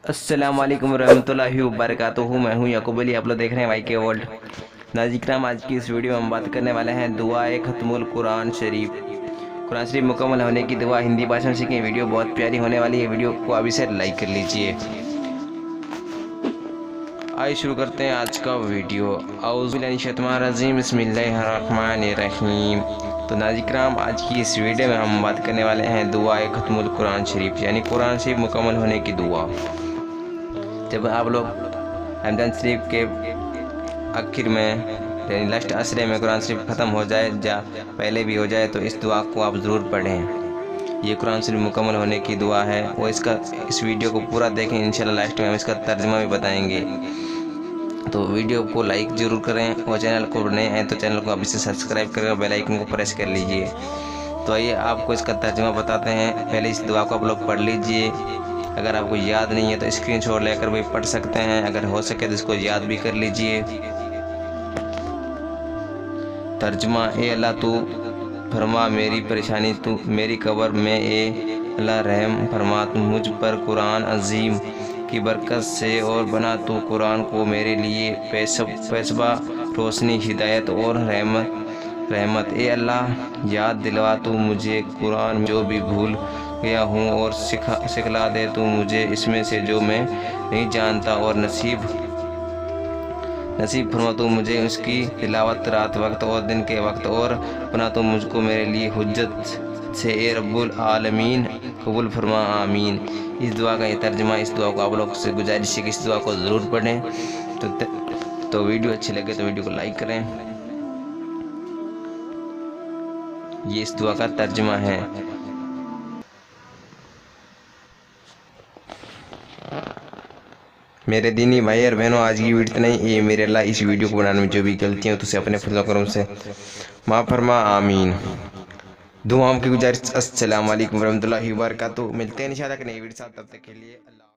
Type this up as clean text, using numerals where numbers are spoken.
अस्सलाम वालेकुम रहमतुल्लाहि व बरकातुहू। मैं हूं याकूब अली, आप लोग देख रहे हैं वाई के वर्ल्ड। नाज़रीन, आज की इस वीडियो में हम बात करने वाले हैं दुआए खत्मुल कुरान शरीफ। कुरान शरीफ मुकम्मल होने की दुआ हिंदी भाषा में सीखें। वीडियो बहुत प्यारी होने वाली है, वीडियो को अभी से लाइक कर लीजिए। आइए शुरू करते हैं आज का वीडियो। औज़ुबिल्लाहिमिनश्शैतानिर्रजीम, बिस्मिल्लाहिर्रहमानिर्रहीम। तो नाज़रीन, आज की इस वीडियो में हम बात करने वाले हैं दुआए खत्मुल कुरान शरीफ, यानी कुरान शरीफ मुकम्मल होने की दुआ। जब आप लोग रमज़ान शरीफ के आखिर में यानी लास्ट असरे में कुरान शरीफ ख़त्म हो जाए या पहले भी हो जाए तो इस दुआ को आप ज़रूर पढ़ें। ये कुरान शरीफ मुकम्मल होने की दुआ है। वो इस वीडियो को पूरा देखें, इंशाल्लाह लास्ट में हम इसका तर्जुमा भी बताएंगे। तो वीडियो को लाइक ज़रूर करें और चैनल को नए हैं तो चैनल को अभी से सब्सक्राइब करें और बेल आइकन को प्रेस कर लीजिए। तो आइए आपको इसका तर्जुमा बताते हैं। पहले इस दुआ को आप लोग पढ़ लीजिए। अगर आपको याद नहीं है तो स्क्रीनशॉट लेकर भी पढ़ सकते हैं, अगर हो सके तो इसको याद भी कर लीजिए। तर्जुमा। ए अल्लाह, तू फरमा मेरी परेशानी, तू मेरी कब्र में ए अल्लाह रहम फरमा तू मुझ पर कुरान अजीम की बरकत से, और बना तू कुरान को मेरे लिए पैसबा रोशनी, हिदायत और रहमत। ए अल्लाह, याद दिलवा तू मुझे कुरान जो भी भूल गया हूँ, और सिखला दे तू मुझे इसमें से जो मैं नहीं जानता, और नसीब फरमा तू मुझे उसकी तिलावत रात वक्त और दिन के वक्त, और बना तू मुझको मेरे लिए हुज्जत से ए रब्बुल आलमीन कबूल फरमा, आमीन। इस दुआ का ये तर्जुमा। इस दुआ को आप लोग से गुजारिश है कि इस दुआ को ज़रूर पढ़ें। तो वीडियो अच्छी लगे तो वीडियो को लाइक करें। ये इस दुआ का तर्जुमा है। मेरे दीनी भाई और बहनों, आज की वीडियो इतना ही। ये मेरे अल्लाह इस वीडियो को बनाने में जो भी गलतियाँ हो तो उसे अपने फजल करम से माफ़ फरमा, आमीन। दुआओं की गुजारिश। अस्सलाम वालेकुम रहमतुल्लाहि व बरकातुहू। मिलते हैं इंशाअल्लाह नई वीडियो साथ, तब तक के लिए अल्लाह।